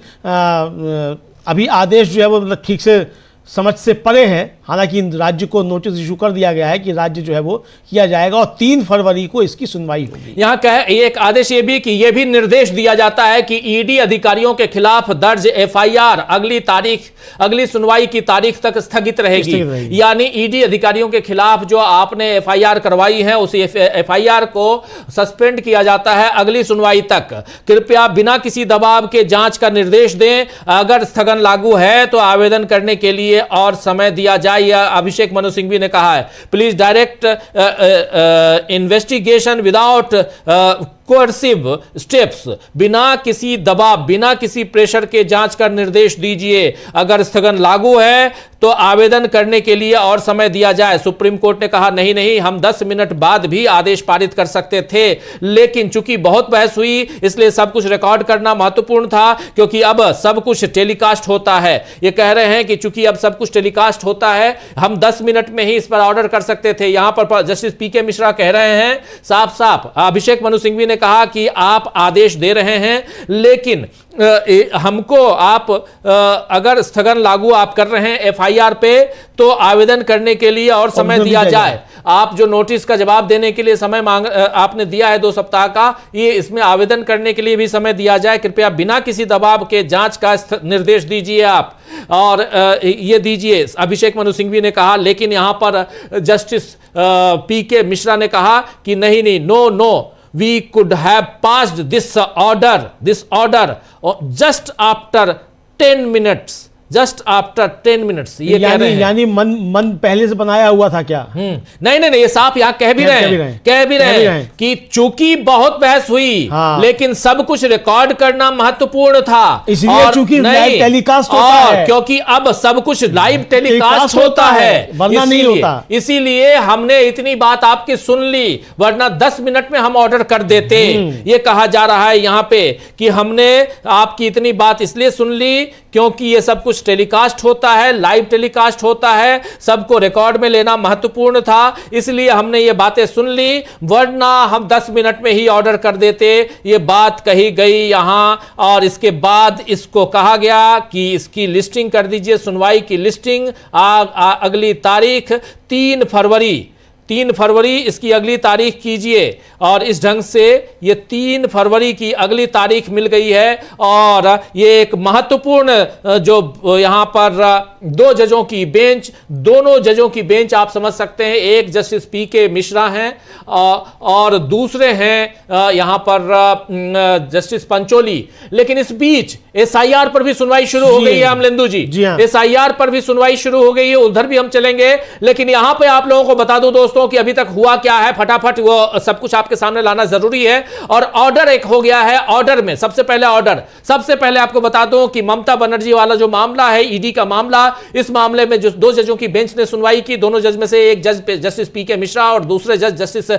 अभी आदेश जो है वो मतलब ठीक से समझ से परे है। हालांकि राज्य को नोटिस इशू कर दिया गया है कि राज्य जो है वो किया जाएगा और 3 फरवरी को इसकी सुनवाई होगी। यहां एक आदेश ये भी कि ये भी निर्देश दिया जाता है कि ईडी अधिकारियों के खिलाफ दर्ज एफआईआर अगली सुनवाई की तारीख तक स्थगित रहेगी। यानी ईडी अधिकारियों के खिलाफ जो आपने एफआईआर करवाई है उस एफआईआर को सस्पेंड किया जाता है अगली सुनवाई तक। कृपया बिना किसी दबाव के जांच का निर्देश दें। अगर स्थगन लागू है तो आवेदन करने के लिए और समय दिया जाए, या अभिषेक मनु सिंघवी ने कहा है। Please direct investigation without coercive steps, बिना किसी दबाव बिना किसी प्रेशर के जांच का निर्देश दीजिए। अगर स्थगन लागू है तो आवेदन करने के लिए और समय दिया जाए। सुप्रीम कोर्ट ने कहा नहीं, हम 10 मिनट बाद भी आदेश पारित कर सकते थे, लेकिन चूंकि बहुत बहस हुई इसलिए सब कुछ रिकॉर्ड करना महत्वपूर्ण था, क्योंकि अब सब कुछ टेलीकास्ट होता है। ये कह रहे हैं कि चूंकि अब सब कुछ टेलीकास्ट होता है हम 10 मिनट में ही इस पर ऑर्डर कर सकते थे। यहां पर जस्टिस पीके मिश्रा कह रहे हैं साफ साफ, अभिषेक मनु सिंघवी ने कहा कि आप आदेश दे रहे हैं लेकिन हमको आप अगर स्थगन लागू आप कर रहे हैं एफआईआर पे तो आवेदन करने के लिए और समय दिया जाए। आप जो नोटिस का जवाब देने के लिए समय आपने दिया है 2 सप्ताह का, ये इसमें आवेदन करने के लिए भी समय दिया जाए। कृपया बिना किसी दबाव के जांच का निर्देश दीजिए आप, और ये दीजिए, अभिषेक मनु सिंघवी ने कहा। लेकिन यहां पर जस्टिस पीके मिश्रा ने कहा कि नहीं, no, we could have passed this order just after 10 minutes. Just after 10 minutes. ये कह रहे हैं यानी मन पहले से बनाया हुआ था क्या? नहीं, ये साफ यहाँ कह भी रहे हैं कि चूंकि बहुत बहस हुई, हाँ, लेकिन सब कुछ रिकॉर्ड करना महत्वपूर्ण था, इसलिए चूंकि लाइव टेलीकास्ट होता है, क्योंकि अब सब कुछ लाइव टेलीकास्ट होता है, वरना नहीं होता। इसीलिए हमने इतनी बात आपकी सुन ली, वरना 10 मिनट में हम ऑर्डर कर देते। ये कहा जा रहा है यहाँ पे कि हमने आपकी इतनी बात इसलिए सुन ली क्योंकि ये सब कुछ टेलीकास्ट होता है, लाइव टेलीकास्ट होता है, सबको रिकॉर्ड में लेना महत्वपूर्ण था, इसलिए हमने ये बातें सुन ली, वरना हम 10 मिनट में ही ऑर्डर कर देते। ये बात कही गई यहां, और इसके बाद इसको कहा गया कि इसकी लिस्टिंग कर दीजिए, सुनवाई की लिस्टिंग अगली तारीख 3 फरवरी इसकी अगली तारीख कीजिए। और इस ढंग से ये 3 फरवरी की अगली तारीख मिल गई है। और ये एक महत्वपूर्ण जो यहां पर 2 जजों की बेंच, दोनों जजों की बेंच आप समझ सकते हैं, एक जस्टिस पीके मिश्रा हैं और दूसरे हैं यहां पर जस्टिस पंचोली। लेकिन इस बीच एसआईआर पर भी सुनवाई शुरू हो गई है अमलेंदु जी, एसआईआर पर भी सुनवाई शुरू हो गई है, उधर भी हम चलेंगे। लेकिन यहां पे आप लोगों को बता दूं दोस्तों कि अभी तक हुआ क्या है, फटाफट वो सब कुछ आपके सामने लाना जरूरी है। और ऑर्डर एक हो गया है, ऑर्डर में सबसे पहले आपको बता दूं कि ममता बनर्जी वाला जो मामला है, ईडी का मामला, इस मामले में जो 2 जजों की बेंच ने सुनवाई की, दोनों जज में से एक जज जस्टिस पीके मिश्रा और दूसरे जज जस्टिस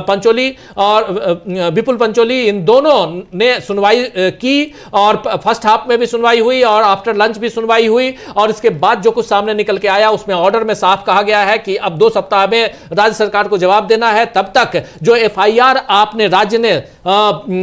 पंचोली और विपुल पंचोली, इन दोनों ने सुनवाई की। और फर्स्ट हाफ में भी सुनवाई हुई और आफ्टर लंच भी सुनवाई हुई। और इसके बाद जो कुछ सामने निकल के आया उसमें ऑर्डर में साफ कहा गया है कि अब 2 सप्ताह में राज्य सरकार को जवाब देना है। तब तक जो एफआईआर आपने राज्य ने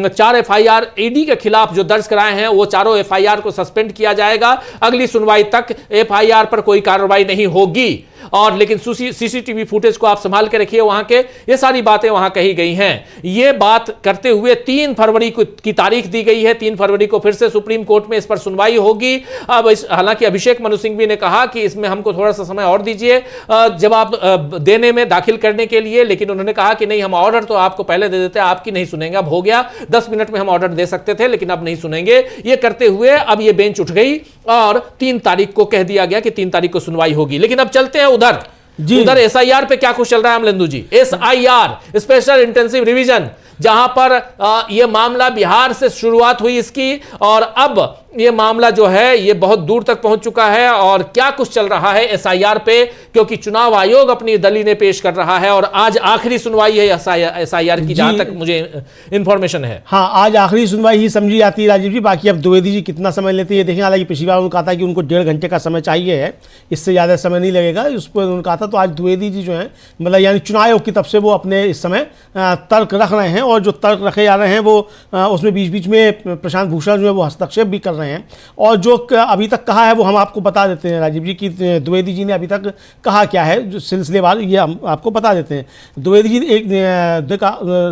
4 एफआईआर ईडी के खिलाफ जो दर्ज कराए हैं वो चारों एफआईआर को सस्पेंड किया जाएगा। अगली सुनवाई तक एफआईआर पर कोई कार्रवाई नहीं होगी। और लेकिन सीसीटीवी फुटेज को आप संभाल के रखिए, वहां के ये सारी बातें वहां कही गई हैं। ये बात करते हुए 3 फरवरी की तारीख दी गई है। 3 फरवरी को फिर से सुप्रीम कोर्ट में इस पर सुनवाई होगी। अब हालांकि अभिषेक मनु सिंघवी ने कहा कि इसमें हमको थोड़ा सा समय और दीजिए जवाब देने में, दाखिल करने के लिए, लेकिन उन्होंने कहा कि नहीं, हम ऑर्डर तो आपको पहले दे देते, आपकी नहीं सुनेंगे। अब हो गया, 10 मिनट में हम ऑर्डर दे सकते थे लेकिन अब नहीं सुनेंगे। ये करते हुए अब ये बेंच उठ गई और 3 तारीख को कह दिया गया कि 3 तारीख को सुनवाई होगी। लेकिन अब चलते हैं उधर एसआईआर पे क्या कुछ चल रहा है अमलेंदु जी। एसआईआर, स्पेशल इंटेंसिव रिवीजन, जहां पर यह मामला बिहार से शुरुआत हुई इसकी, और अब ये मामला जो है ये बहुत दूर तक पहुंच चुका है और क्या कुछ चल रहा है एसआईआर पे, क्योंकि चुनाव आयोग अपनी दलीलें पेश कर रहा है और आज आखिरी सुनवाई है एसआईआर की, जहां तक मुझे इंफॉर्मेशन है। हाँ, आज आखिरी सुनवाई ही समझी जाती है राजीव जी। बाकी अब द्विवेदी जी कितना समय लेते हैं ये देखें। हालांकि पिछली बार उन्होंने कहा था कि उनको 1.5 घंटे का समय चाहिए है, इससे ज़्यादा समय नहीं लगेगा, उस पर उन्होंने कहा था। तो आज द्विवेदी जी जो है मतलब यानी चुनाव आयोग की तरफ से वो अपने इस समय तर्क रख रहे हैं, और जो तर्क रखे जा रहे हैं वो उसमें बीच बीच में प्रशांत भूषण जो है वो हस्तक्षेप भी कर रहे हैं। और जो अभी तक कहा है वो हम आपको बता देते हैं राजीव जी की द्विवेदी जी ने अभी तक कहा क्या है, जो सिलसिलेवार ये हम आपको बता देते हैं। द्विवेदी जी एक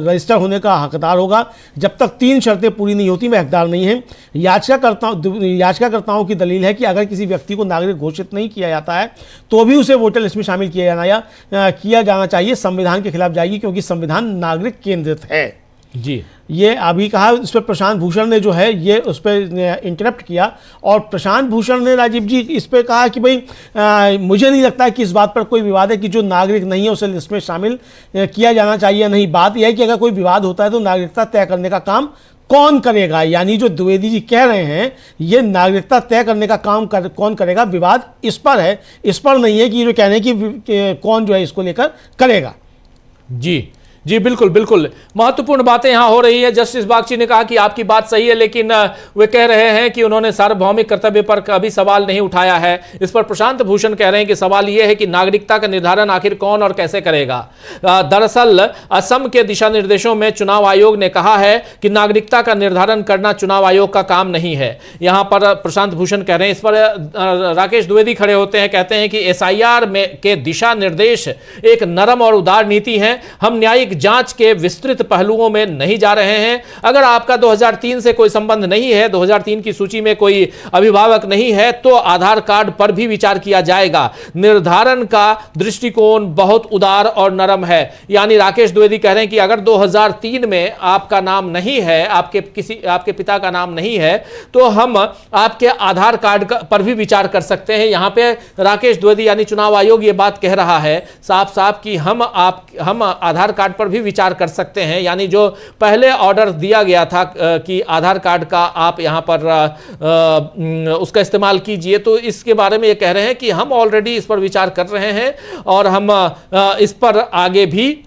रजिस्टर होने का हकदार होगा जब तक 3 शर्तें पूरी नहीं होती, मैं हकदार नहीं है। याचिकाकर्ताओं की दलील है कि अगर किसी व्यक्ति को नागरिक घोषित नहीं किया जाता है तो भी उसे वोटर लिस्ट में शामिल किया जाना चाहिए, संविधान के खिलाफ जाएगी, क्योंकि संविधान नागरिक केंद्रित है। जी, ये अभी कहा। इस पर प्रशांत भूषण ने जो है ये उस पर इंटरप्ट किया, और प्रशांत भूषण ने राजीव जी इस पर कहा कि भाई मुझे नहीं लगता कि इस बात पर कोई विवाद है कि जो नागरिक नहीं है उसे लिस्ट में शामिल किया जाना चाहिए या नहीं। बात यह है कि अगर कोई विवाद होता है तो नागरिकता तय करने का काम कौन करेगा। यानी जो द्विवेदी जी कह रहे हैं ये नागरिकता तय करने का काम कौन करेगा, विवाद इस पर है, इस पर नहीं है कि जो कहने की कौन जो है इसको लेकर करेगा। जी जी, बिल्कुल बिल्कुल महत्वपूर्ण बातें यहां हो रही है। जस्टिस बागची ने कहा कि आपकी बात सही है, लेकिन वे कह रहे हैं कि उन्होंने सार्वभौमिक कर्तव्य पर कभी सवाल नहीं उठाया है। इस पर प्रशांत भूषण कह रहे हैं कि सवाल यह है कि नागरिकता का निर्धारण आखिर कौन और कैसे करेगा। दरअसल असम के दिशा निर्देशों में चुनाव आयोग ने कहा है कि नागरिकता का निर्धारण करना चुनाव आयोग का काम नहीं है। यहां पर प्रशांत भूषण कह रहे हैं, इस पर राकेश द्विवेदी खड़े होते हैं, कहते हैं कि एसआईआर में के दिशा निर्देश एक नरम और उदार नीति है। हम न्यायिक जांच के विस्तृत पहलुओं में नहीं जा रहे हैं। अगर आपका 2003 से कोई संबंध नहीं है, 2003 की सूची में कोई अभिभावक नहीं है, तो आधार कार्ड पर भी विचार किया जाएगा। निर्धारण का दृष्टिकोण बहुत उदार और नरम है। यानी राकेश द्विवेदी कह रहे हैं कि अगर 2003 में आपका नाम नहीं है, आपके पिता का नाम नहीं है, तो हम आपके आधार कार्ड पर भी विचार कर सकते हैं। यहां पे राकेश द्विवेदी यानी चुनाव आयोग ये बात कह रहा है साफ साफ कि हम आधार कार्ड पर भी विचार कर सकते हैं। यानी जो पहले ऑर्डर दिया गया था कि आधार कार्ड का आप यहां पर उसका इस्तेमाल कीजिए, तो इसके बारे में ये कह रहे हैं कि हम ऑलरेडी इस पर विचार कर रहे हैं और हम इस पर आगे भी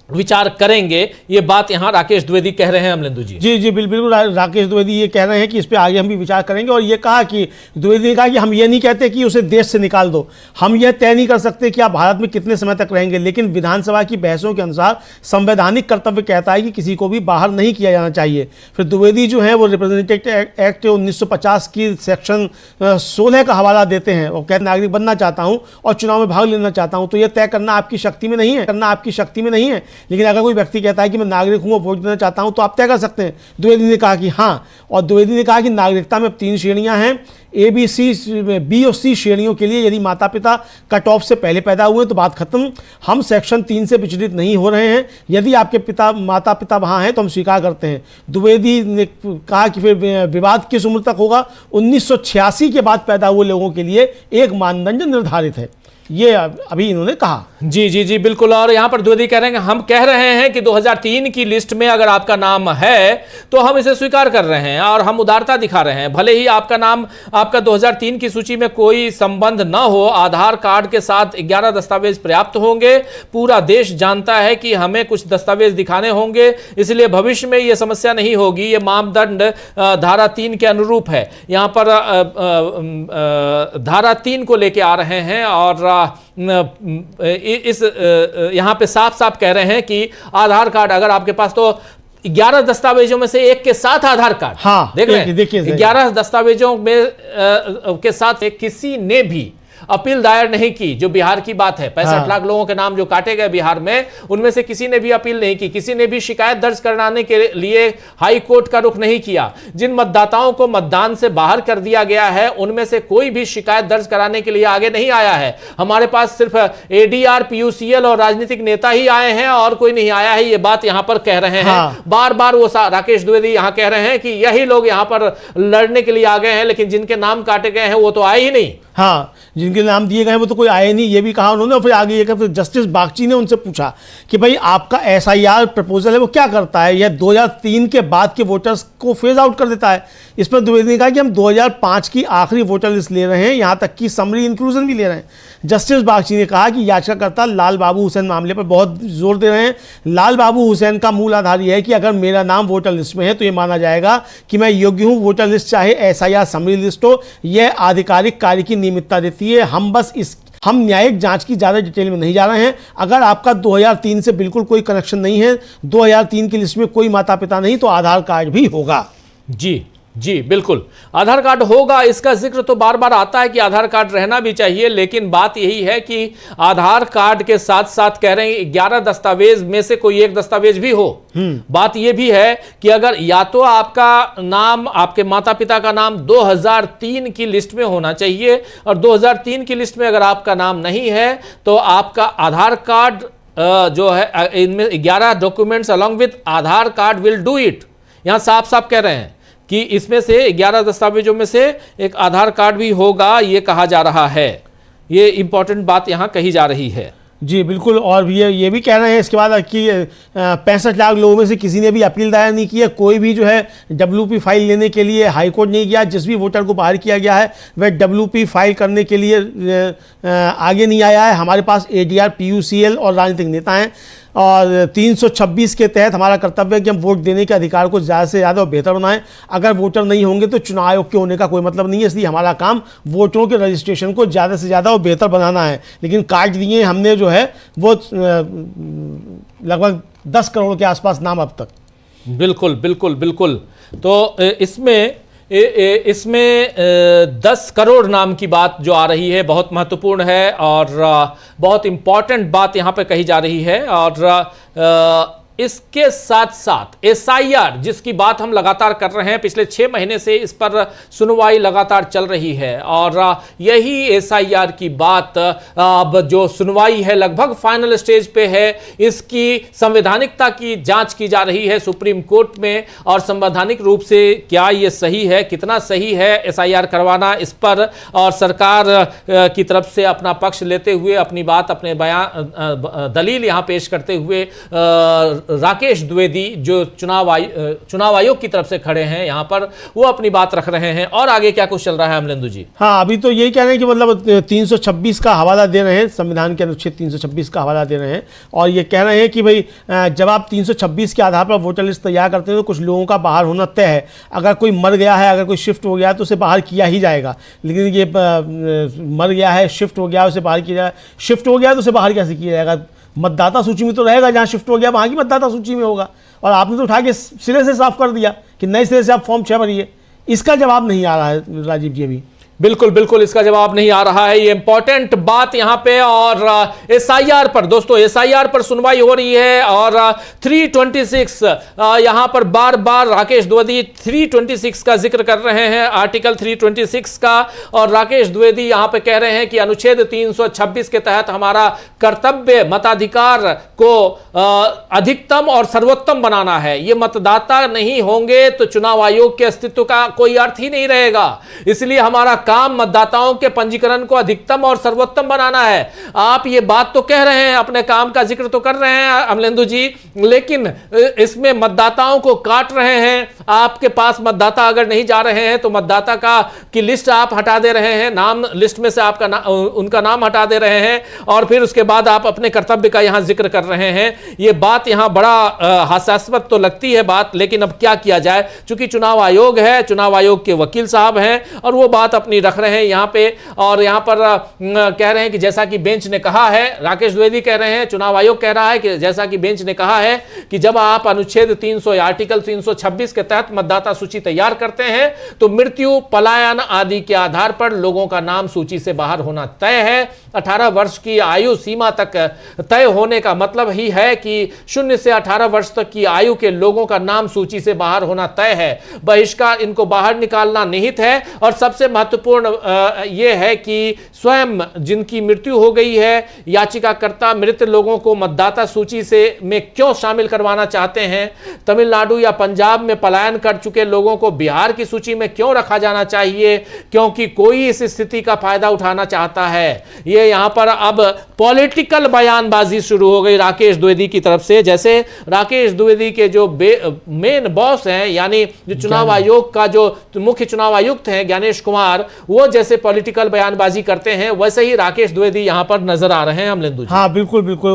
विचार करेंगे। ये बात यहां राकेश द्विवेदी कह रहे हैं अमलेंदु जी। जी जी बिल्कुल, राकेश द्विवेदी ये कह रहे हैं कि इस पे आगे हम भी विचार करेंगे। और ये कहा कि द्विवेदी ने कहा कि हम ये नहीं कहते कि उसे देश से निकाल दो, हम ये तय नहीं कर सकते कि आप भारत में कितने समय तक रहेंगे, लेकिन विधानसभा की बहसों के अनुसार संवैधानिक कर्तव्य कहता है कि किसी को भी बाहर नहीं किया जाना चाहिए। फिर द्विवेदी जो है वो रिप्रेजेंटेटिव एक्ट 1950 की सेक्शन 16 का हवाला देते हैं और कहते नागरिक बनना चाहता हूँ और चुनाव में भाग लेना चाहता हूँ, तो यह तय करना आपकी शक्ति में नहीं है। लेकिन अगर कोई व्यक्ति कहता है कि मैं नागरिक हूं और वोट देना चाहता हूं, तो आप तय कर सकते हैं। द्विवेदी ने कहा कि हाँ, और द्विवेदी ने कहा कि नागरिकता में 3 श्रेणियां हैं। ए, बी, सी, बी और सी श्रेणियों के लिए यदि माता पिता कट ऑफ से पहले पैदा हुए तो बात खत्म, हम सेक्शन 3 से विचलित नहीं हो रहे हैं। यदि आपके माता पिता वहाँ हैं तो हम स्वीकार करते हैं। द्विवेदी ने कहा कि फिर विवाद किस उम्र तक होगा, 1986 के बाद पैदा हुए लोगों के लिए एक मानदंड निर्धारित है, ये अभी इन्होंने कहा। जी जी जी बिल्कुल। और यहां पर द्विवेदी कह रहे हैं, हम कह रहे हैं कि 2003 की लिस्ट में अगर आपका नाम है तो हम इसे स्वीकार कर रहे हैं और हम उदारता दिखा रहे हैं। भले ही आपका नाम आपका 2003 की सूची में कोई संबंध न हो, आधार कार्ड के साथ 11 दस्तावेज पर्याप्त होंगे। पूरा देश जानता है कि हमें कुछ दस्तावेज दिखाने होंगे, इसलिए भविष्य में यह समस्या नहीं होगी। ये मापदंड धारा 3 के अनुरूप है। यहां पर धारा 3 को लेके आ रहे हैं और इस यहां पे साफ साफ कह रहे हैं कि आधार कार्ड अगर आपके पास, तो 11 दस्तावेजों में से एक के साथ आधार कार्ड, हाँ, देख रहे हैं, देखिए 11 दस्तावेजों में के साथ किसी ने भी अपील दायर नहीं की। जो बिहार की बात है, 65 लाख लोगों के नाम जो काटे गए बिहार में, उनमें से किसी ने भी अपील नहीं की, किसी ने भी शिकायत दर्ज कराने के लिए हाई कोर्ट का रुख नहीं किया। जिन मतदाताओं को मतदान से बाहर कर दिया गया है उनमें से कोई भी शिकायत दर्ज कराने के लिए आगे नहीं आया है। हमारे पास सिर्फ एडीआर, पीयूसीएल और राजनीतिक नेता ही आए हैं और कोई नहीं आया है। ये बात यहां पर कह रहे हैं बार बार वो राकेश द्विवेदी यहां कह रहे हैं कि यही लोग यहां पर लड़ने के लिए आ गए हैं, लेकिन जिनके नाम काटे गए हैं वो तो आए ही नहीं। हाँ, जिनके जिनके नाम दिए गए वो तो कोई आए नहीं, ये भी कहा उन्होंने। और फिर आगे ये कहा, फिर जस्टिस बागची ने उनसे पूछा कि भाई आपका SIR प्रपोजल है वो क्या करता है, यह 2003 के बाद के वोटर्स को फेज आउट कर देता है। इस पर द्विवेदी ने कहा कि हम 2005 की आखिरी वोटर लिस्ट ले रहे हैं, यहाँ तक कि समरी इंक्लूजन भी ले रहे हैं। जस्टिस बागची ने कहा कि याचिकाकर्ता लाल बाबू हुसैन मामले पर बहुत जोर दे रहे हैं। लाल बाबू हुसैन का मूल आधार यह है कि अगर मेरा नाम वोटर लिस्ट में है तो यह माना जाएगा कि मैं योग्य हूं। वोटर लिस्ट चाहे SIR समरी लिस्ट हो, यह आधिकारिक कार्य की नियमितता देती है। हम न्यायिक जांच की ज़्यादा डिटेल में नहीं जा रहे हैं। अगर आपका 2003 से बिल्कुल कोई कनेक्शन नहीं है, 2003 की लिस्ट में कोई माता पिता नहीं, तो आधार कार्ड भी होगा। जी जी बिल्कुल, आधार कार्ड होगा। इसका जिक्र तो बार बार आता है कि आधार कार्ड रहना भी चाहिए, लेकिन बात यही है कि आधार कार्ड के साथ साथ कह रहे हैं 11 दस्तावेज में से कोई एक दस्तावेज भी हो। बात यह भी है कि अगर या तो आपका नाम, आपके माता पिता का नाम 2003 की लिस्ट में होना चाहिए, और 2003 की लिस्ट में अगर आपका नाम नहीं है तो आपका आधार कार्ड जो है, इनमें 11 documents along with Aadhaar card will do it. यहां साफ साफ कह रहे हैं कि इसमें से 11 दस्तावेजों में से एक आधार कार्ड भी होगा, ये कहा जा रहा है। ये इंपॉर्टेंट बात यहां कही जा रही है। जी बिल्कुल। और ये भी कह रहे हैं इसके बाद कि 65 लाख लोगों में से किसी ने भी अपील दायर नहीं की है। कोई भी जो है WP फाइल लेने के लिए हाई कोर्ट नहीं गया। जिस भी वोटर को बाहर किया गया है वह WP फाइल करने के लिए आगे नहीं आया है। हमारे पास ADR, PUCL और राजनीतिक नेता हैं, और 326 के तहत हमारा कर्तव्य है कि हम वोट देने के अधिकार को ज़्यादा से ज़्यादा और बेहतर बनाएं। अगर वोटर नहीं होंगे तो चुनाव आयोग के होने का कोई मतलब नहीं है, इसलिए हमारा काम वोटरों के रजिस्ट्रेशन को ज़्यादा से ज़्यादा और बेहतर बनाना है। लेकिन कार्ड दिए हमने जो है वो लगभग 10 करोड़ के आसपास नाम अब तक। बिल्कुल बिल्कुल बिल्कुल। तो इसमें 10 करोड़ नाम की बात जो आ रही है बहुत महत्वपूर्ण है, और बहुत इंपॉर्टेंट बात यहां पे कही जा रही है। और इसके साथ साथ SIR जिसकी बात हम लगातार कर रहे हैं, पिछले 6 महीने से इस पर सुनवाई लगातार चल रही है, और यही SIR की बात अब जो सुनवाई है लगभग फाइनल स्टेज पे है। इसकी संवैधानिकता की जांच की जा रही है सुप्रीम कोर्ट में, और संवैधानिक रूप से क्या ये सही है, कितना सही है SIR करवाना, इस पर और सरकार की तरफ से अपना पक्ष लेते हुए, अपनी बात, अपने बयान, दलील यहां पेश करते हुए राकेश द्विवेदी जो चुनाव आयोग की तरफ से खड़े हैं यहां पर, वो अपनी बात रख रहे हैं। और आगे क्या कुछ चल रहा है अमलेंदु जी? हाँ, अभी तो यही कह रहे हैं कि मतलब 326 का हवाला दे रहे हैं, संविधान के अनुच्छेद 326 का हवाला दे रहे हैं, और ये कह रहे हैं कि भाई जब आप 326 के आधार पर वोटर लिस्ट तैयार करते हैं तो कुछ लोगों का बाहर होना तय है। अगर कोई मर गया है, अगर कोई शिफ्ट हो गया है तो उसे बाहर किया ही जाएगा। लेकिन ये मर गया है, शिफ्ट हो गया, उसे बाहर किया जाएगा। शिफ्ट हो गया तो उसे बाहर कैसे किया जाएगा? मतदाता सूची में तो रहेगा, जहां शिफ्ट हो गया वहां की मतदाता सूची में होगा। और आपने तो उठा के सिरे से साफ कर दिया कि नए सिरे से आप फॉर्म 6 भरिए। इसका जवाब नहीं आ रहा है राजीव जी अभी। बिल्कुल बिल्कुल, इसका जवाब नहीं आ रहा है, ये इंपॉर्टेंट बात यहां पे। और SIR पर दोस्तों, SIR पर सुनवाई हो रही है, और 326 यहां पर बार बार राकेश द्विवेदी 326 का जिक्र कर रहे हैं, आर्टिकल 326 का। और राकेश द्विवेदी यहां पे कह रहे हैं कि अनुच्छेद 326 के तहत हमारा कर्तव्य मताधिकार को अधिकतम और सर्वोत्तम बनाना है। ये मतदाता नहीं होंगे तो चुनाव आयोग के अस्तित्व का कोई अर्थ ही नहीं रहेगा। इसलिए हमारा काम मतदाताओं के पंजीकरण को अधिकतम और सर्वोत्तम बनाना है। आप ये बात तो कह रहे हैं, अपने काम का जिक्र तो कर रहे हैं अमलेंदु जी, लेकिन इसमें मतदाताओं को काट रहे हैं। आपके पास मतदाता अगर नहीं जा रहे हैं तो मतदाता की लिस्ट आप हटा दे रहे हैं, नाम लिस्ट में से आपका उनका नाम हटा दे रहे हैं, और फिर उसके बाद आप अपने कर्तव्य का यहां जिक्र कर रहे हैं। ये बात यहां बड़ा हास्यास्पद तो लगती है बात, लेकिन अब क्या किया जाए, चूंकि चुनाव आयोग है, चुनाव आयोग के वकील साहब हैं, और वो बात अपनी रख रहे हैं यहां पे। और यहां पर कह रहे हैं कि जैसा कि बेंच ने कहा है, राकेश द्विवेदी कह रहे हैं, चुनाव आयोग कह रहा है कि जैसा कि बेंच ने कहा है कि जब आप अनुच्छेद 300 या आर्टिकल 326 के तहत मतदाता सूची तैयार करते हैं तो मृत्यु, पलायन आदि के आधार पर लोगों का नाम सूची से बाहर होना तय है। 18 वर्ष की आयु सीमा तक तय होने का मतलब ही है कि 0 से 18 वर्ष तक की आयु के लोगों का नाम सूची से बाहर होना तय है। बहिष्कार, इनको बाहर निकालना निहित है। और सबसे महत्वपूर्ण महत्वपूर्ण ये है कि स्वयं जिनकी मृत्यु हो गई है, याचिकाकर्ता मृत लोगों को मतदाता सूची से में क्यों शामिल करवाना चाहते हैं, तमिलनाडु या पंजाब में पलायन कर चुके लोगों को बिहार की सूची में क्यों रखा जाना चाहिए, क्योंकि कोई इस स्थिति का फायदा उठाना चाहता है। ये यहां पर अब पॉलिटिकल बयानबाजी शुरू हो गई राकेश द्विवेदी की तरफ से। जैसे राकेश द्विवेदी के जो मेन बॉस हैं, यानी जो चुनाव आयोग का जो मुख्य चुनाव आयुक्त हैं ज्ञानेश कुमार, वो जैसे पॉलिटिकल बयानबाजी करते हैं, वैसे ही राकेश द्विवेदी यहां पर नजर आ रहे हैं अमलेंदु जी। हाँ बिल्कुल बिल्कुल,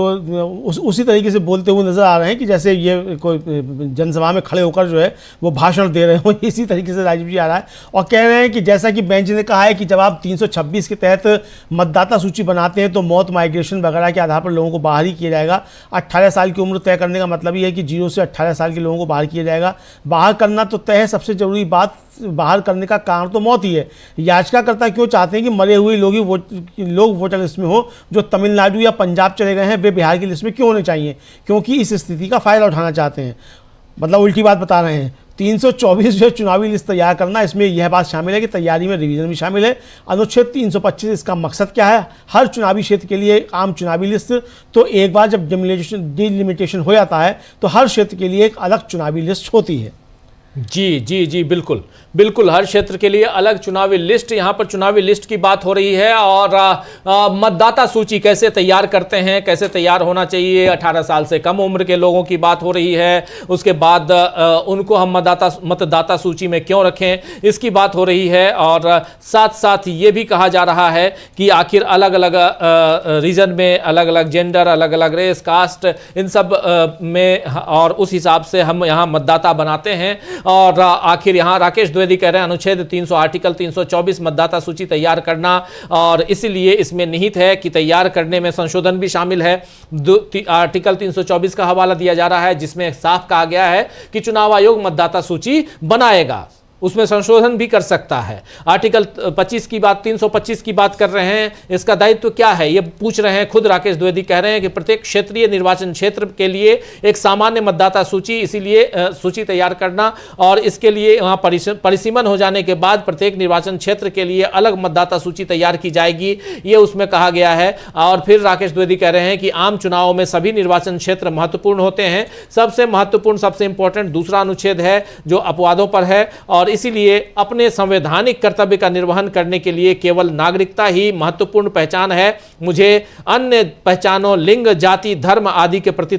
उसी तरीके से बोलते हुए नजर आ रहे हैं कि जैसे ये कोई जनसभा में खड़े होकर जो है वो भाषण दे रहे हो, इसी तरीके से राजीव जी आ रहा है। और कह रहे हैं कि जैसा कि बेंच ने कहा है कि जब आप 326 के तहत मतदाता सूची बनाते हैं तो मौत, माइग्रेशन वगैरह के आधार पर लोगों को बाहर ही किया जाएगा। 18 साल की उम्र तय करने का मतलब ये है कि 0 से 18 साल के लोगों को बाहर किया जाएगा। बाहर करना तो तय है, सबसे जरूरी बात बाहर करने का कारण तो मौत ही है। याचिकाकर्ता क्यों चाहते हैं कि मरे हुए लोग वोटर लिस्ट में हो, जो तमिलनाडु या पंजाब चले गए हैं वे बिहार की लिस्ट में क्यों होने चाहिए? क्योंकि इस स्थिति का फायदा उठाना चाहते हैं। मतलब उल्टी बात बता रहे हैं। 324 जो चुनावी लिस्ट तैयार करना, इसमें यह बात शामिल है कि तैयारी में रिवीजन भी शामिल है। अनुच्छेद 325 इसका मकसद क्या है? हर चुनावी क्षेत्र के लिए आम चुनावी लिस्ट, तो एक बार जब डिलिमिटेशन हो जाता है तो हर क्षेत्र के लिए एक अलग चुनावी लिस्ट होती है। जी जी जी, बिल्कुल बिल्कुल, हर क्षेत्र के लिए अलग चुनावी लिस्ट। यहाँ पर चुनावी लिस्ट की बात हो रही है और मतदाता सूची कैसे तैयार करते हैं, कैसे तैयार होना चाहिए, 18 साल से कम उम्र के लोगों की बात हो रही है। उसके बाद उनको हम मतदाता सूची में क्यों रखें, इसकी बात हो रही है। और साथ साथ ये भी कहा जा रहा है कि आखिर अलग अलग रीजन में अलग अलग जेंडर, अलग अलग रेस, कास्ट, इन सब में, और उस हिसाब से हम यहाँ मतदाता बनाते हैं। और आखिर यहाँ राकेश द्विवेदी कह रहे हैं अनुच्छेद 300 आर्टिकल 324 मतदाता सूची तैयार करना, और इसलिए इसमें निहित है कि तैयार करने में संशोधन भी शामिल है। आर्टिकल 324 का हवाला दिया जा रहा है जिसमें साफ कहा गया है कि चुनाव आयोग मतदाता सूची बनाएगा, उसमें संशोधन भी कर सकता है। आर्टिकल 25 की बात, 325 की बात कर रहे हैं, इसका दायित्व क्या है ये पूछ रहे हैं। खुद राकेश द्विवेदी कह रहे हैं कि प्रत्येक क्षेत्रीय निर्वाचन क्षेत्र के लिए एक सामान्य मतदाता सूची, इसीलिए सूची तैयार करना, और इसके लिए वहां परिसीमन हो जाने के बाद प्रत्येक निर्वाचन क्षेत्र के लिए अलग मतदाता सूची तैयार की जाएगी, ये उसमें कहा गया है। और फिर राकेश द्विवेदी कह रहे हैं कि आम चुनावों में सभी निर्वाचन क्षेत्र महत्वपूर्ण होते हैं। सबसे महत्वपूर्ण, सबसे इंपॉर्टेंट दूसरा अनुच्छेद है जो अपवादों पर है, और इसीलिए अपने संवैधानिक कर्तव्य का निर्वहन करने के लिए केवल नागरिकता ही महत्वपूर्ण पहचान है। मुझे अन्य पहचानों, लिंग, जाति, धर्म आदि के प्रति